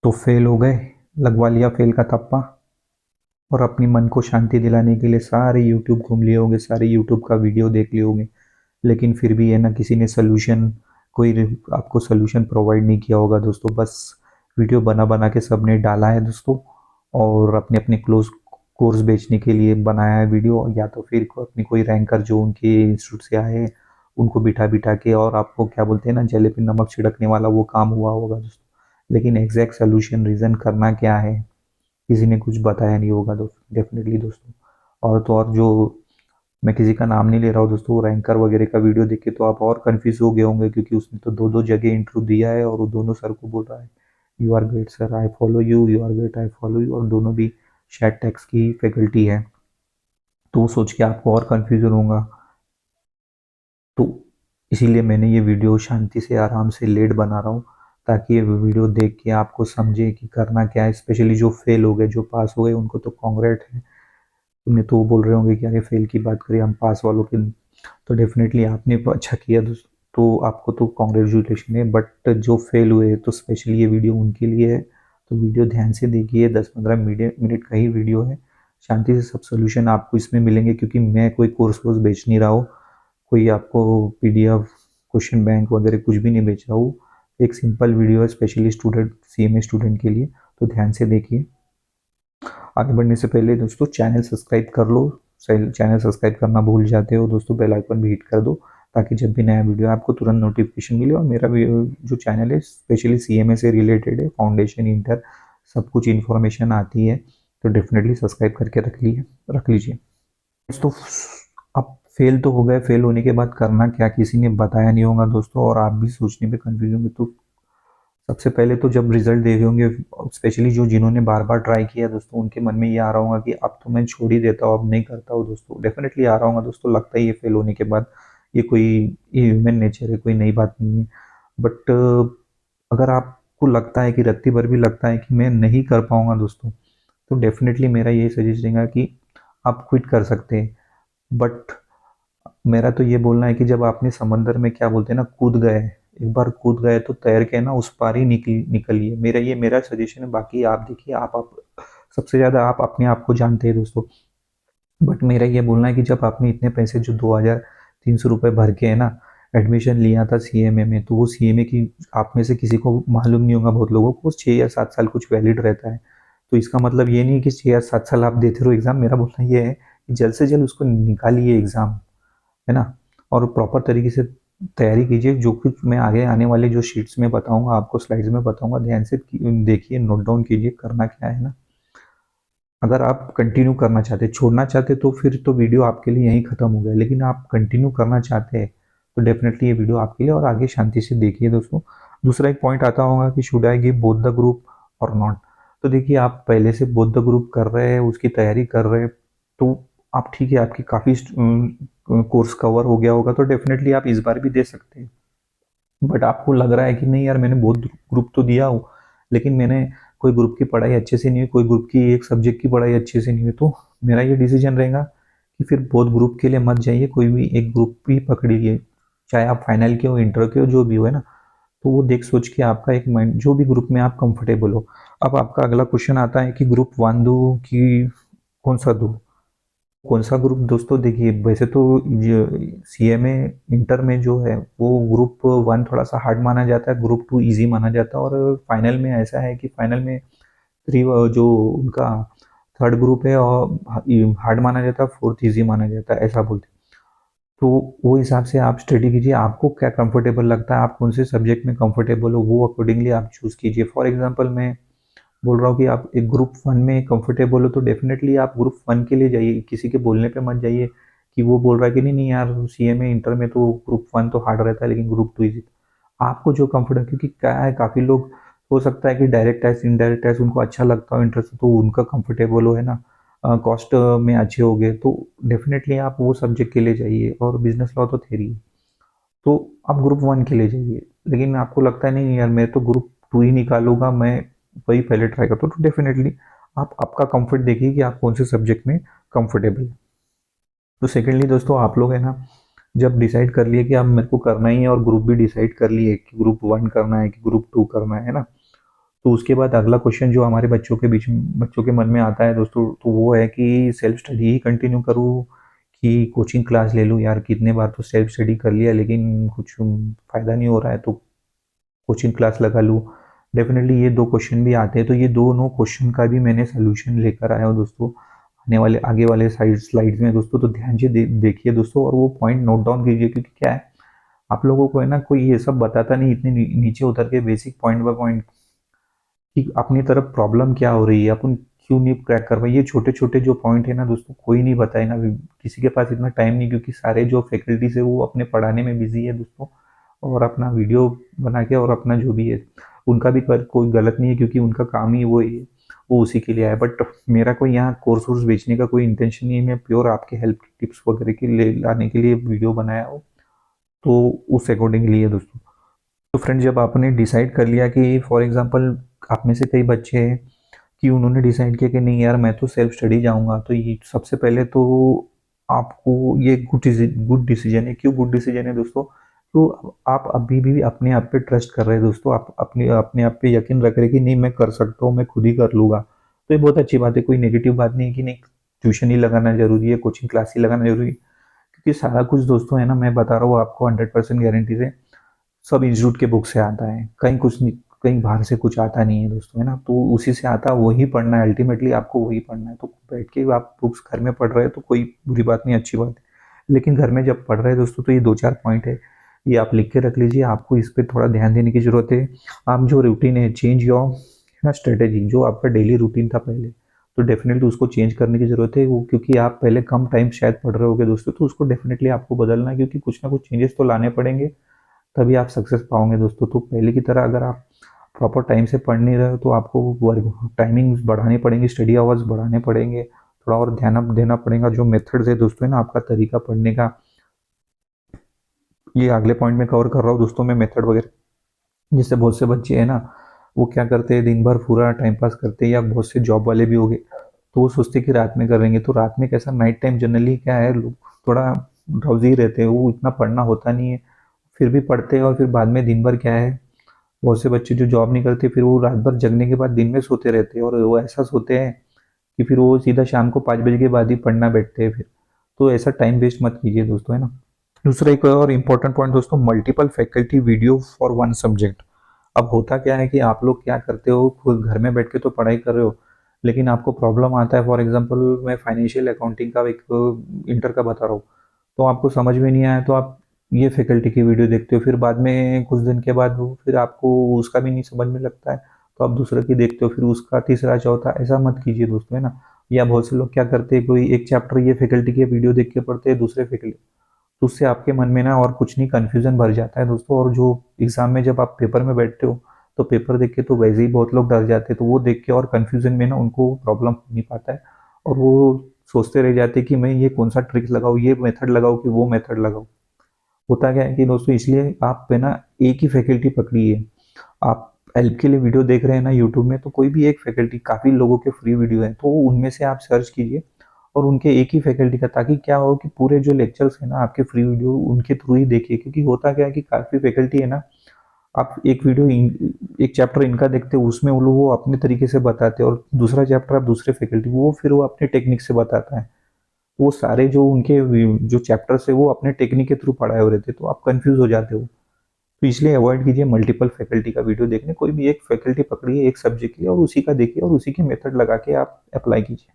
तो फेल हो गए, लगवा लिया फेल का थप्पा, और अपनी मन को शांति दिलाने के लिए सारे यूट्यूब घूम लिए होंगे, सारे यूट्यूब का वीडियो देख लिए होंगे, लेकिन फिर भी है ना किसी ने सोल्यूशन, कोई आपको सोल्यूशन प्रोवाइड नहीं किया होगा दोस्तों। बस वीडियो बना बना के सबने डाला है दोस्तों, और अपने अपने क्लोज कोर्स बेचने के लिए बनाया है वीडियो, या तो फिर अपनी कोई रैंकर जो उनके इंस्टीट्यूट से आए हैं उनको बिठा बिठा के, और आपको क्या बोलते हैं ना, जले पे नमक छिड़कने वाला वो काम हुआ होगा दोस्तों। लेकिन एग्जैक्ट सोल्यूशन रीज़न करना क्या है किसी ने कुछ बताया नहीं होगा दोस्तों, डेफिनेटली दोस्तों। और तो और जो, मैं किसी का नाम नहीं ले रहा हूँ दोस्तों, वो रैंकर वगैरह का वीडियो देख के तो आप और कंफ्यूज हो गए होंगे, क्योंकि उसने तो दो दो जगह इंटरव्यू दिया है और वो दोनों सर को बोल रहा है you are great sir, I follow you, you are great, I follow you, और दोनों भी शायद टैक्स की फैकल्टी है। तो वो सोच के आपको और कन्फ्यूजन होगा। तो इसीलिए मैंने ये वीडियो शांति से आराम से लेट बना रहा हूँ, ताकि ये वीडियो देख के आपको समझे कि करना क्या है। स्पेशली जो फेल हो गए, जो पास हो गए, उनको तो कॉन्ग्रेट है। उन्हें तो वो बोल रहे होंगे कि अरे फेल की बात करिए, हम पास वालों की। तो डेफिनेटली आपने तो अच्छा किया दोस्त, तो आपको तो कॉन्ग्रेचुलेशन है। बट जो फेल हुए तो स्पेशली ये वीडियो उनके लिए है। तो वीडियो ध्यान से देखिए, 10-15 मिनट का ही वीडियो है। शांति से सब सोल्यूशन आपको इसमें मिलेंगे, क्योंकि मैं कोई कोर्स वोर्स बेच नहीं रहा हूँ, कोई आपको पीडीएफ क्वेश्चन बैंक वगैरह कुछ भी नहीं बेच रहा हूँ। एक सिंपल वीडियो है स्पेशली स्टूडेंट, सीएमए स्टूडेंट के लिए। तो ध्यान से देखिए। आगे बढ़ने से पहले दोस्तों चैनल सब्सक्राइब कर लो। चैनल सब्सक्राइब करना भूल जाते हो दोस्तों, बेल आइकन भी हिट कर दो, ताकि जब भी नया वीडियो आपको तुरंत नोटिफिकेशन मिले। और मेरा जो चैनल है स्पेशली सीएमए से रिलेटेड है, फाउंडेशन इंटर सब कुछ इन्फॉर्मेशन आती है। तो डेफिनेटली सब्सक्राइब करके रख लीजिए दोस्तों। अब फेल तो हो गए, फेल होने के बाद करना क्या किसी ने बताया नहीं होगा दोस्तों, और आप भी सोचने में कंफ्यूज होंगे। तो सबसे पहले तो जब रिजल्ट देखे होंगे, स्पेशली जो जिन्होंने बार बार ट्राई किया दोस्तों, उनके मन में ये आ रहा होगा कि अब तो मैं छोड़ ही देता हूँ, अब नहीं करता हूँ दोस्तों। डेफिनेटली आ रहा होगा दोस्तों, लगता ही है फेल होने के बाद। ये कोई, ये ह्यूमन नेचर है, कोई नई बात नहीं है। बट अगर आपको लगता है कि रत्ती भर भी लगता है कि मैं नहीं कर पाऊंगा दोस्तों, तो डेफिनेटली मेरा ये सजेस्ट रहेगा कि आप क्विट कर सकते हैं। बट मेरा तो ये बोलना है कि जब आपने समंदर में क्या बोलते हैं ना, कूद गए, एक बार कूद गए तो तैर के ना उस पार ही निकलिए। मेरा सजेशन है। बाकी आप देखिए, आप सबसे ज़्यादा आप अपने आप को जानते हैं दोस्तों। बट मेरा ये बोलना है कि जब आपने इतने पैसे जो 2,300 रुपये भर के है ना एडमिशन लिया था सीएमए में, तो वो सीएमए की आप में से किसी को मालूम नहीं होगा, बहुत लोगों को 6 या 7 साल कुछ वैलिड रहता है। तो इसका मतलब ये नहीं कि 6 या 7 साल आप देते रहो एग्ज़ाम। मेरा बोलना ये है कि जल्द से जल्द उसको निकालिए एग्ज़ाम, है ना। और प्रॉपर तरीके से तैयारी कीजिए। जो कुछ मैं आगे आने वाले जो शीट्स में बताऊंगा आपको, स्लाइड्स में बताऊंगा, ध्यान से देखिए, नोट डाउन कीजिए करना क्या है ना। अगर आप कंटिन्यू करना चाहते, छोड़ना चाहते, तो फिर तो वीडियो आपके लिए यहीं खत्म हो गया। लेकिन आप कंटिन्यू करना चाहते हैं तो डेफिनेटली ये वीडियो आपके लिए, और आगे शांति से देखिए दोस्तों। दूसरा एक पॉइंट आता होगा कि should I give both the group और नॉट। तो देखिए, आप पहले से बोथ द ग्रुप कर रहे हैं, उसकी तैयारी कर रहे हैं, तो आप ठीक है, आपकी काफ़ी कोर्स कवर हो गया होगा, तो डेफिनेटली आप इस बार भी दे सकते हैं। बट आपको लग रहा है कि नहीं यार, मैंने बहुत ग्रुप तो दिया हूँ, लेकिन मैंने कोई ग्रुप की पढ़ाई अच्छे से नहीं हुई, कोई ग्रुप की एक सब्जेक्ट की पढ़ाई अच्छे से नहीं हुई, तो मेरा ये डिसीजन रहेगा कि फिर बहुत ग्रुप के लिए मत जाइए, कोई भी एक ग्रुप ही पकड़िए। चाहे आप फाइनल के हो, इंटर के हो, जो भी हो, है ना। तो वो देख सोच के आपका एक माइंड, जो भी ग्रुप में आप कंफर्टेबल हो। अब आपका अगला क्वेश्चन आता है कि ग्रुप वन दूँ कि कौन सा दूँ। कौन सा ग्रुप दोस्तों, देखिए वैसे तो सीएमए इंटर में जो है वो ग्रुप वन थोड़ा सा हार्ड माना जाता है, ग्रुप टू इजी माना जाता है, और फाइनल में ऐसा है कि फाइनल में थ्री जो उनका थर्ड ग्रुप है और हार्ड माना जाता है, फोर्थ इजी माना जाता है, ऐसा बोलते हैं। तो वो हिसाब से आप स्टडी कीजिए, आपको क्या कंफर्टेबल लगता है, आप कौन से सब्जेक्ट में कंफर्टेबल हो, वो अकॉर्डिंगली आप चूज़ कीजिए। फॉर एग्जांपल मैं बोल रहा हूँ कि आप एक ग्रुप वन में कंफर्टेबल हो, तो डेफिनेटली आप ग्रुप वन के लिए जाइए, किसी के बोलने पे मत जाइए कि वो बोल रहा है कि नहीं नहीं यार, सीएमए इंटर में तो ग्रुप वन तो हार्ड रहता है लेकिन ग्रुप टू इजी। आपको जो कंफर्ट है, क्योंकि क्या है, काफ़ी लोग, हो सकता है कि डायरेक्ट टेस्ट इनडायरेक्ट टेस्ट उनको अच्छा लगता हो, इंटरेस्ट तो उनका कंफर्टेबल हो, है ना। कॉस्ट में अच्छे हो गए तो डेफिनेटली आप वो सब्जेक्ट के लिए जाइए, और बिजनेस लॉ तो थेरी है, तो आप ग्रुप वन के लिए जाइए। लेकिन आपको लगता है नहीं यार, मैं तो ग्रुप टू ही निकालूंगा, मैं वही पहले ट्राई करता हूँ, तो डेफिनेटली आप आपका कंफर्ट देखिए कि आप कौन से सब्जेक्ट में कंफर्टेबल है। तो सेकेंडली दोस्तों, आप लोग है ना, जब डिसाइड कर लिए कि अब मेरे को करना ही है, और ग्रुप भी डिसाइड कर लिए कि ग्रुप वन करना है कि ग्रुप टू करना है ना, तो उसके बाद अगला क्वेश्चन जो हमारे बच्चों के मन में आता है दोस्तों, तो वो है कि सेल्फ स्टडी ही कंटिन्यू करूँ कि कोचिंग क्लास ले लूँ। यार कितने बार तो सेल्फ स्टडी कर लिया लेकिन कुछ फ़ायदा नहीं हो रहा है, तो कोचिंग क्लास लगा लूँ। डेफिनेटली ये दो क्वेश्चन भी आते हैं, तो ये दोनों क्वेश्चन का भी मैंने सोल्यूशन लेकर आया हूँ दोस्तों आगे वाले स्लाइड्स में दोस्तों। तो ध्यान से देखिए दोस्तों, और वो पॉइंट नोट डाउन कीजिए, क्योंकि क्या है, आप लोगों को है ना कोई ये सब बताता नहीं इतने नीचे उतर के बेसिक पॉइंट बाय पॉइंट कि अपनी तरफ प्रॉब्लम क्या हो रही है, अपन क्यों नहीं क्रैक कर पाए। ये छोटे छोटे जो पॉइंट है ना दोस्तों, कोई नहीं बताएगा, किसी के पास इतना टाइम नहीं, क्योंकि सारे जो फैकल्टीज है वो अपने पढ़ाने में बिजी है दोस्तों, और अपना वीडियो बना के और अपना जो भी है उनका भी कोई गलत नहीं है, क्योंकि उनका काम ही वो है, वो उसी के लिए आया। बट मेरा कोई यहाँ कोर्स वोर्स बेचने का कोई इंटेंशन नहीं है, मैं प्योर आपके हेल्प टिप्स वगैरह के लिए लाने के लिए वीडियो बनाया हो, तो उस अकॉर्डिंगली है दोस्तों। तो फ्रेंड, जब आपने डिसाइड कर लिया कि फॉर एग्जांपल आप में से कई बच्चे हैं कि उन्होंने डिसाइड किया कि नहीं यार मैं तो सेल्फ स्टडी जाऊंगा, तो ये सबसे पहले तो आपको ये गुड डिसीजन है। क्यों गुड डिसीजन है दोस्तों? तो आप अभी भी अपने आप पे ट्रस्ट कर रहे हैं दोस्तों, आप अपने अपने आप पे यकीन रख रहे हैं कि नहीं मैं कर सकता हूँ, मैं खुद ही कर लूँगा। तो ये बहुत अच्छी बात है, कोई नेगेटिव बात नहीं है कि नहीं ट्यूशन ही लगाना जरूरी है, कोचिंग क्लास ही लगाना जरूरी है, क्योंकि सारा कुछ दोस्तों है ना, मैं बता रहा हूँ आपको 100% गारंटी से, सब इंस्टीट्यूट के बुक से आता है, कहीं कुछ नहीं, कहीं बाहर से कुछ आता नहीं है दोस्तों, है ना। तो उसी से आता है, वही पढ़ना है, अल्टीमेटली आपको वही पढ़ना है। तो बैठ के आप बुक्स घर में पढ़ रहे हैं तो कोई बुरी बात नहीं, अच्छी बात है। लेकिन घर में जब पढ़ रहे हैं दोस्तों, तो ये दो चार पॉइंट है, ये आप लिख के रख लीजिए, आपको इस पर थोड़ा ध्यान देने की जरूरत है। आप जो रूटीन है, चेंज योर ना स्ट्रेटेजी, जो आपका डेली रूटीन था पहले, तो डेफिनेटली उसको चेंज करने की जरूरत है। वो क्योंकि आप पहले कम टाइम शायद पढ़ रहे होगे दोस्तों, तो उसको डेफिनेटली आपको बदलना है, क्योंकि कुछ ना कुछ चेंजेस तो लाने पड़ेंगे, तभी आप सक्सेस पाओगे दोस्तों। तो पहले की तरह अगर आप प्रॉपर टाइम से पढ़ नहीं रहे हो, तो आपको वर्क टाइमिंग्स बढ़ानी पड़ेंगी, स्टडी आवर्स बढ़ाने पड़ेंगे, थोड़ा और ध्यान देना पड़ेगा। जो मेथड्स है दोस्तों है ना, आपका तरीका पढ़ने का, ये अगले पॉइंट में कवर कर रहा हूँ दोस्तों मैं, मेथड वगैरह। जिससे बहुत से बच्चे हैं ना, वो क्या करते हैं, दिन भर पूरा टाइम पास करते हैं, या बहुत से जॉब वाले भी हो गए, तो वो सोचते हैं कि रात में करेंगे। तो रात में कैसा, नाइट टाइम जनरली क्या है, लोग थोड़ा ड्राउजी रहते हैं, वो इतना पढ़ना होता नहीं है, फिर भी पढ़ते हैं, और फिर बाद में दिन भर क्या है, बहुत से बच्चे जो जॉब नहीं करते, फिर वो रात भर जगने के बाद दिन में सोते रहते हैं, और वो ऐसा सोते हैं कि फिर वो सीधा शाम को 5 बजे के बाद ही पढ़ना बैठते हैं फिर। तो ऐसा टाइम वेस्ट मत कीजिए दोस्तों, है ना। दूसरा एक और इम्पोर्टेंट पॉइंट दोस्तों, multiple faculty video for one subject. अब होता क्या है कि आप लोग क्या करते हो, खुद घर में बैठ के तो पढ़ाई कर रहे हो, लेकिन आपको प्रॉब्लम आता है। फॉर एग्जांपल मैं फाइनेंशियल अकाउंटिंग का एक इंटर का बता रहा हूँ, तो आपको समझ में नहीं आया, तो आप ये फैकल्टी की वीडियो देखते हो, फिर बाद में कुछ दिन के बाद फिर आपको उसका भी नहीं समझ में लगता है, तो आप दूसरे की देखते हो, फिर उसका तीसरा चौथा, ऐसा मत कीजिए दोस्तों, है ना। या बहुत से लोग क्या करते हैं, कोई एक चैप्टर ये फैकल्टी की वीडियो देख के पढ़ते हैं, दूसरे फैकल्टी, तो उससे आपके मन में ना और कुछ नहीं, कन्फ्यूजन भर जाता है दोस्तों। और जो एग्जाम में जब आप पेपर में बैठते हो, तो पेपर देख के तो वैसे ही बहुत लोग डर जाते हैं, तो वो देख के और कन्फ्यूजन में ना उनको प्रॉब्लम हो नहीं पाता है, और वो सोचते रह जाते हैं कि मैं ये कौन सा ट्रिक लगाऊँ, ये मेथड लगाऊँ कि वो मेथड लगाऊँ। होता क्या है कि दोस्तों, इसलिए आप है ना एक ही फैकल्टी पकड़िए। आप हेल्प के लिए वीडियो देख रहे हैं ना यूट्यूब में, तो कोई भी एक फैकल्टी, काफ़ी लोगों के फ्री वीडियो हैं, तो उनमें से आप सर्च कीजिए और उनके एक ही फैकल्टी का, ताकि क्या हो कि पूरे जो लेक्चर्स हैं ना आपके फ्री वीडियो, उनके थ्रू ही देखिए। क्योंकि होता क्या है कि काफ़ी फैकल्टी है ना, आप एक वीडियो एक चैप्टर इनका देखते हो, उसमें वो लोग वो अपने तरीके से बताते हैं, और दूसरा चैप्टर आप दूसरे फैकल्टी वो फिर वो अपने टेक्निक से बताता है। वो सारे जो उनके जो चैप्टर्स है वो अपने टेक्निक के थ्रू पढ़ाए हुए रहते, तो आप कंफ्यूज हो जाते हो। तो इसलिए अवॉइड कीजिए मल्टीपल फैकल्टी का वीडियो देखने, कोई भी एक फैकल्टी पकड़िए एक सब्जेक्ट के लिए, और उसी का देखिए, और उसी के मेथड लगा के आप अप्लाई कीजिए।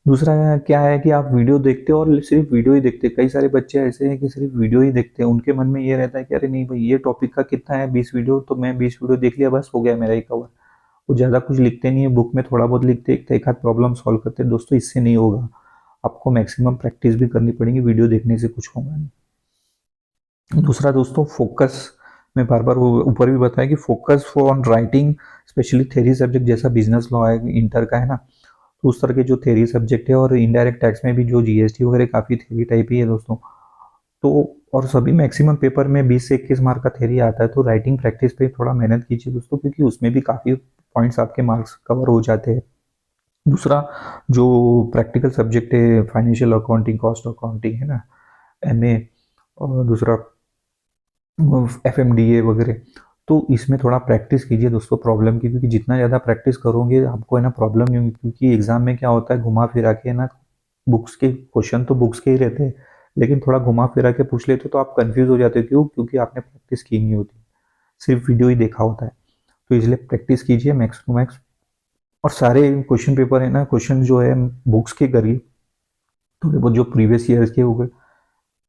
दूसरा क्या है कि आप वीडियो देखते हो और सिर्फ वीडियो ही देखते हैं। कई सारे बच्चे ऐसे हैं कि सिर्फ वीडियो ही देखते हैं, उनके मन में ये रहता है कि अरे नहीं भाई, ये टॉपिक का कितना है, 20 वीडियो, तो मैं 20 वीडियो देख लिया, बस हो गया मेरा ही कवर। वो ज़्यादा कुछ लिखते नहीं है, बुक में थोड़ा बहुत लिखते हैं, एक आध प्रॉब्लम सॉल्व करते हैं दोस्तों, इससे नहीं होगा। आपको मैक्सिमम प्रैक्टिस भी करनी पड़ेगी, वीडियो देखने से कुछ होगा नहीं। दूसरा दोस्तों, फोकस। मैं बार बार वो ऊपर भी बताया कि focus on writing, specially theory subject, जैसा बिजनेस लॉ है इंटर का, है ना, तो उस तरह के जो थेरी सब्जेक्ट है, और इनडायरेक्ट टैक्स में भी जो जीएसटी वगैरह काफ़ी थेरी टाइप ही है दोस्तों। तो और सभी मैक्सिमम पेपर में 20 से 21 मार्क का थेरी आता है, तो राइटिंग प्रैक्टिस पे थोड़ा मेहनत कीजिए दोस्तों, क्योंकि उसमें भी काफ़ी पॉइंट्स आपके मार्क्स कवर हो जाते हैं। दूसरा जो प्रैक्टिकल सब्जेक्ट है, फाइनेंशियल अकाउंटिंग, कॉस्ट अकाउंटिंग, है ना, एमए, और दूसरा एफएमडीए वगैरह, तो इसमें थोड़ा प्रैक्टिस कीजिए दोस्तों प्रॉब्लम की, क्योंकि जितना ज़्यादा प्रैक्टिस करोगे आपको है ना प्रॉब्लम नहीं होगी, क्योंकि एग्जाम में क्या होता है घुमा फिरा के ना बुक्स के क्वेश्चन तो बुक्स के ही रहते हैं, लेकिन थोड़ा घुमा फिरा के पूछ लेते हो तो आप कंफ्यूज हो जाते हो। क्यों? क्योंकि आपने प्रैक्टिस की नहीं होती, सिर्फ वीडियो ही देखा होता है। तो इसलिए प्रैक्टिस कीजिए मैक्स टू मैक्स, और सारे क्वेश्चन पेपर है ना, क्वेश्चन जो है बुक्स के करिए, थोड़े बहुत जो प्रीवियस ईयर्स के हो गए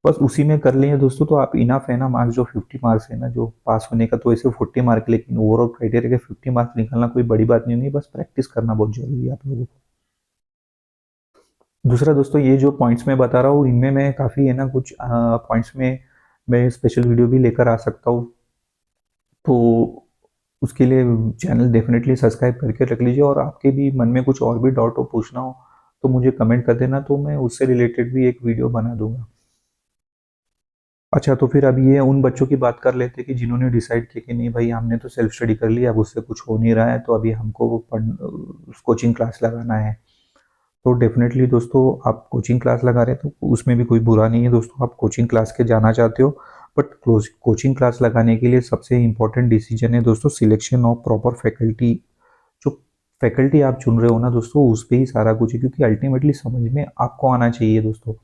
बस उसी में कर लेंगे दोस्तों, तो आप इनफ है ना। मार्क्स जो 50 मार्क्स है ना जो पास होने का, तो ऐसे 40 मार्क, लेकिन ओवरऑल क्राइटेरिया के 50 मार्क्स निकालना कोई बड़ी बात नहीं होगी, बस प्रैक्टिस करना बहुत जरूरी है आप लोगों को। दूसरा दोस्तों, ये जो पॉइंट्स मैं बता रहा हूँ इनमें मैं काफ़ी है ना कुछ पॉइंट्स में मैं स्पेशल वीडियो भी लेकर आ सकता हूँ, तो उसके लिए चैनल डेफिनेटली सब्सक्राइब करके रख लीजिए। और आपके भी मन में कुछ और भी डाउट हो, पूछना हो, तो मुझे कमेंट कर देना, तो मैं उससे रिलेटेड भी एक वीडियो बना दूंगा। अच्छा, तो फिर अब ये उन बच्चों की बात कर लेते हैं कि जिन्होंने डिसाइड किया कि नहीं भाई हमने तो सेल्फ स्टडी कर लिया, अब उससे कुछ हो नहीं रहा है, तो अभी हमको कोचिंग क्लास लगाना है। तो डेफिनेटली दोस्तों, आप कोचिंग क्लास लगा रहे हैं तो उसमें भी कोई बुरा नहीं है दोस्तों, आप कोचिंग क्लास के जाना चाहते हो। बट कोचिंग क्लास लगाने के लिए सबसे इम्पोर्टेंट डिसीजन है दोस्तों सिलेक्शन ऑफ प्रॉपर फैकल्टी। जो फैकल्टी आप चुन रहे हो ना दोस्तों, उस पर ही सारा कुछ है, क्योंकि अल्टीमेटली समझ में आपको आना चाहिए दोस्तों।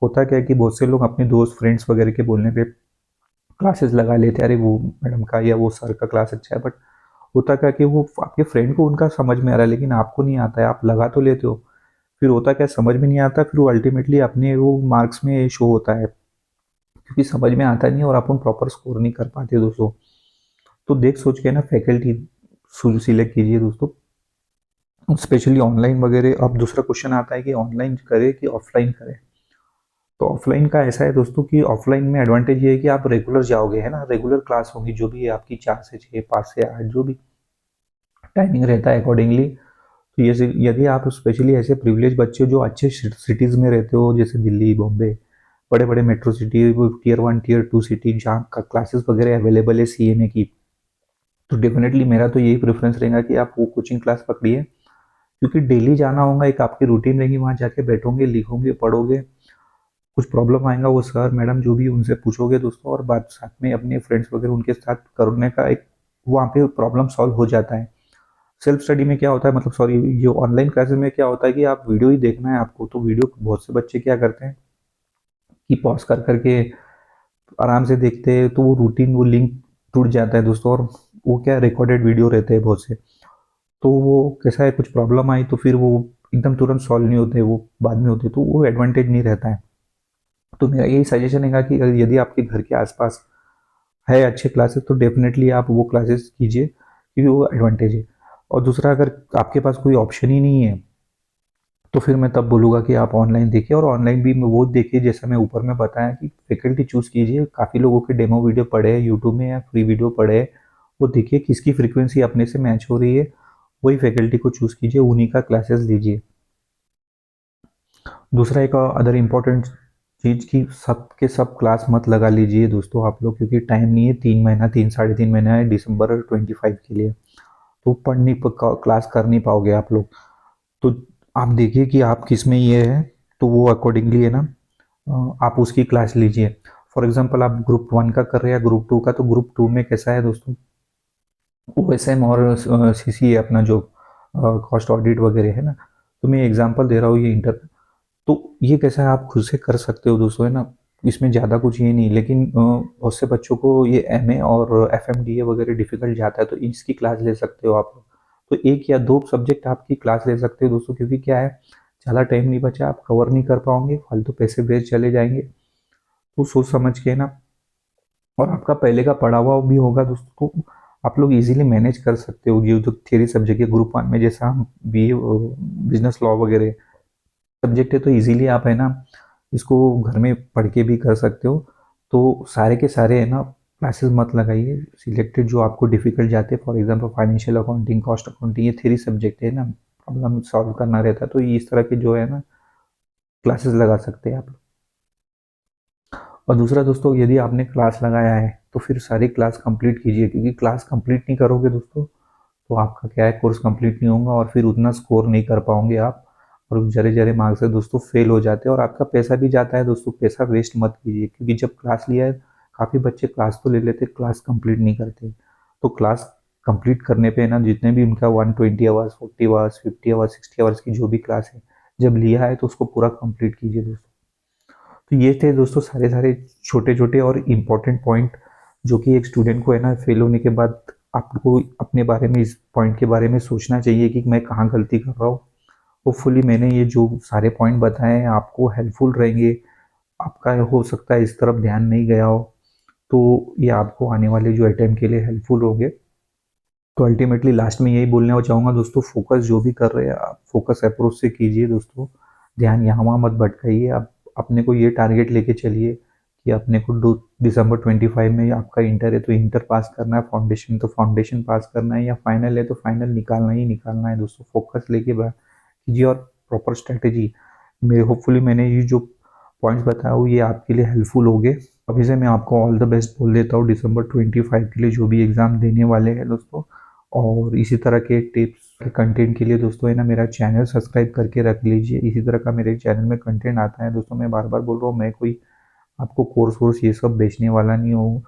होता क्या है कि बहुत से लोग अपने दोस्त फ्रेंड्स वगैरह के बोलने पे क्लासेस लगा लेते हैं, अरे वो मैडम का या वो सर का क्लास अच्छा है, बट होता क्या कि वो आपके फ्रेंड को उनका समझ में आ रहा है लेकिन आपको नहीं आता है, आप लगा तो लेते हो, फिर होता क्या समझ में नहीं आता, फिर वो अल्टीमेटली अपने वो मार्क्स में शो होता है, क्योंकि समझ में आता नहीं और अपन प्रॉपर स्कोर नहीं कर पाते दोस्तों। तो देख सोच के ना फैकल्टी सिलेक्ट कीजिए दोस्तों, स्पेशली ऑनलाइन वगैरह। अब दूसरा क्वेश्चन आता है कि ऑनलाइन करे कि ऑफलाइन करे। तो ऑफलाइन का ऐसा है दोस्तों कि ऑफलाइन में एडवांटेज ये है कि आप रेगुलर जाओगे, है ना, रेगुलर क्लास होगी जो भी है आपकी, 4 से 6, 5 से 8 जो भी टाइमिंग रहता है अकॉर्डिंगली। तो ये यदि आप स्पेशली ऐसे प्रिविलेज बच्चे जो अच्छे सिटीज़ में रहते हो, जैसे दिल्ली, बॉम्बे, बड़े बड़े metro city, tier 1 tier 2 city जहाँ का क्लासेस वगैरह अवेलेबल है सीएमए की, तो डेफिनेटली मेरा तो यही प्रेफरेंस रहेगा कि आप वो कोचिंग क्लास पकड़िए, क्योंकि डेली जाना होगा, एक आपकी रूटीन रहेगी, वहाँ जाके बैठोगे, लिखोगे, पढ़ोगे, कुछ प्रॉब्लम आएगा वो सर मैडम जो भी उनसे पूछोगे दोस्तों, और बात साथ में अपने फ्रेंड्स वगैरह उनके साथ करने का एक वहाँ पे प्रॉब्लम सॉल्व हो जाता है। सेल्फ स्टडी में क्या होता है, मतलब सॉरी, ये ऑनलाइन क्लासेस में क्या होता है कि आप वीडियो ही देखना है आपको, तो वीडियो बहुत से बच्चे क्या करते हैं कि पॉज कर करके आराम से देखते हैं, तो वो रूटीन वो लिंक टूट जाता है दोस्तों, और वो क्या रिकॉर्डेड वीडियो रहते हैं बहुत से, तो वो कैसा है कुछ प्रॉब्लम आई तो फिर वो एकदम तुरंत सॉल्व नहीं होते, वो बाद में होते, तो वो एडवांटेज नहीं रहता है। तो मेरा यही सजेशन है कि यदि आपके घर के आसपास है अच्छे क्लासेस, तो डेफिनेटली आप वो क्लासेस कीजिए, क्योंकि वो एडवांटेज है। और दूसरा, अगर आपके पास कोई ऑप्शन ही नहीं है, तो फिर मैं तब बोलूँगा कि आप ऑनलाइन देखिए, और ऑनलाइन भी वो देखिए जैसा मैं ऊपर में बताया कि फैकल्टी चूज़ कीजिए। काफ़ी लोगों के डेमो वीडियो पड़े हैं यूट्यूब में या फ्री वीडियो पड़े हैं, वो देखिए किसकी फ्रीक्वेंसी अपने से मैच हो रही है, वही फैकल्टी को चूज़ कीजिए, उन्हीं का क्लासेस लीजिए। दूसरा एक अदर इम्पोर्टेंट चीज़ की सब के सब क्लास मत लगा लीजिए दोस्तों आप लोग, क्योंकि टाइम नहीं है, 3 महीना 3 साढ़े 3 महीना है दिसंबर 25 के लिए, तो पढ़ नहीं क्लास कर नहीं पाओगे आप लोग। तो आप देखिए कि आप किस में ये है, तो वो अकॉर्डिंगली है ना आप उसकी क्लास लीजिए। फॉर एग्जांपल आप ग्रुप 1 का कर रहे हैं, ग्रुप 2 का, तो ग्रुप 2 में कैसा है दोस्तों, ओएसएम और सीसी है अपना जो कॉस्ट ऑडिट वगैरह है ना, तो मैं एग्जांपल दे रहा हूँ ये इंटर, तो ये कैसा है आप खुद से कर सकते हो दोस्तों, है ना, इसमें ज़्यादा कुछ ये नहीं, लेकिन बहुत से बच्चों को ये एमए और एफएमडीए वगैरह डिफिकल्ट जाता है, तो इसकी क्लास ले सकते हो आप। तो 1 या 2 सब्जेक्ट आपकी क्लास ले सकते हो दोस्तों, क्योंकि क्या है ज़्यादा टाइम नहीं बचा, आप कवर नहीं कर पाओगे, फालतू पैसे वेस्ट चले जाएंगे, तो सोच समझ के ना, और आपका पहले का पढ़ा हुआ भी होगा दोस्तों, तो आप लोग इजीली मैनेज कर सकते हो। ये जो थियरी सब्जेक्ट है ग्रुप 1 में, जैसा हम बी बिजनेस लॉ वगैरह सब्जेक्ट है, तो इजीली आप है ना इसको घर में पढ़ के भी कर सकते हो। तो सारे के सारे है ना क्लासेस मत लगाइए, सिलेक्टेड जो आपको डिफिकल्ट जाते हैं, for example financial accounting, cost accounting, ये थ्री सब्जेक्ट है ना, प्रॉब्लम सॉल्व करना रहता है, तो इस तरह के जो है ना क्लासेस लगा सकते हैं आप। और दूसरा दोस्तों, यदि आपने क्लास लगाया है तो फिर सारी क्लास कंप्लीट कीजिए, क्योंकि क्लास कंप्लीट नहीं करोगे दोस्तों तो आपका क्या है कोर्स कंप्लीट नहीं होगा, और फिर उतना स्कोर नहीं कर पाओगे आप, और जरे जरे मार्क्स से दोस्तों फेल हो जाते हैं, और आपका पैसा भी जाता है दोस्तों। पैसा वेस्ट मत कीजिए, क्योंकि जब क्लास लिया है, काफ़ी बच्चे क्लास तो ले लेते, क्लास कंप्लीट नहीं करते, तो क्लास कंप्लीट करने पे ना जितने भी उनका 120 आवर्स, 40 आवर्स, 50 आवर्स, 60 आवर्स की जो भी क्लास है, जब लिया है तो उसको पूरा कंप्लीट कीजिए दोस्तों। तो ये थे दोस्तों सारे सारे छोटे छोटे और इम्पोर्टेंट पॉइंट जो कि एक स्टूडेंट को है ना फेल होने के बाद आपको अपने बारे में, इस पॉइंट के बारे में सोचना चाहिए कि मैं कहाँ गलती कर रहा हूँ। होपफुली मैंने ये जो सारे पॉइंट बताए हैं आपको हेल्पफुल रहेंगे। आपका हो सकता है इस तरफ ध्यान नहीं गया हो, तो ये आपको आने वाले जो अटेम्प्ट के लिए हेल्पफुल होंगे। तो अल्टीमेटली लास्ट में यही बोलना चाहूँगा दोस्तों, फोकस जो भी कर रहे हैं आप फोकस अप्रोच से कीजिए दोस्तों। ध्यान यहाँ वहाँ मत भटकाइए। आप अपने को ये टारगेट लेके चलिए कि अपने को दिसंबर 25 में आपका इंटर है तो इंटर पास करना है, फाउंडेशन तो फाउंडेशन पास करना है, या फाइनल है तो फाइनल निकालना ही निकालना है दोस्तों। फोकस लेके कीजिए और प्रॉपर स्ट्रैटेजी। मेरे होपफुली मैंने ये जो पॉइंट्स बताया वो ये आपके लिए हेल्पफुल हो गए। अभी से मैं आपको ऑल द बेस्ट बोल देता हूँ दिसंबर 25 के लिए जो भी एग्ज़ाम देने वाले हैं दोस्तों। और इसी तरह के टिप्स के कंटेंट के लिए दोस्तों है ना मेरा चैनल सब्सक्राइब करके रख लीजिए। इसी तरह का मेरे चैनल में कंटेंट आता है दोस्तों। मैं बार बार बोल रहा हूँ, मैं कोई आपको कोर्स वोर्स ये सब बेचने वाला नहीं हूँ।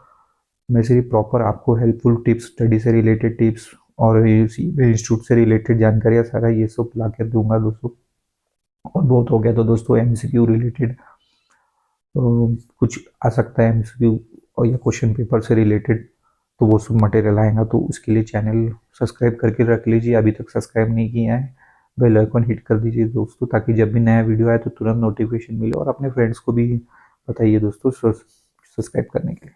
मैं सिर्फ प्रॉपर आपको हेल्पफुल टिप्स, स्टडी से रिलेटेड टिप्स और इंस्टीट्यूट से रिलेटेड जानकारियाँ सारा ये सब ला कर दूंगा दोस्तों। और बहुत हो गया तो दोस्तों एमसीक्यू रिलेटेड कुछ आ सकता है एमसीक्यू और या क्वेश्चन पेपर से रिलेटेड, तो वो सब मटेरियल आएगा। तो उसके लिए चैनल सब्सक्राइब करके रख लीजिए। अभी तक सब्सक्राइब नहीं किया है, बेल आइकन हिट कर दीजिए दोस्तों, ताकि जब भी नया वीडियो आए तो तुरंत नोटिफिकेशन मिले। और अपने फ्रेंड्स को भी बताइए दोस्तों सब्सक्राइब करने के लिए।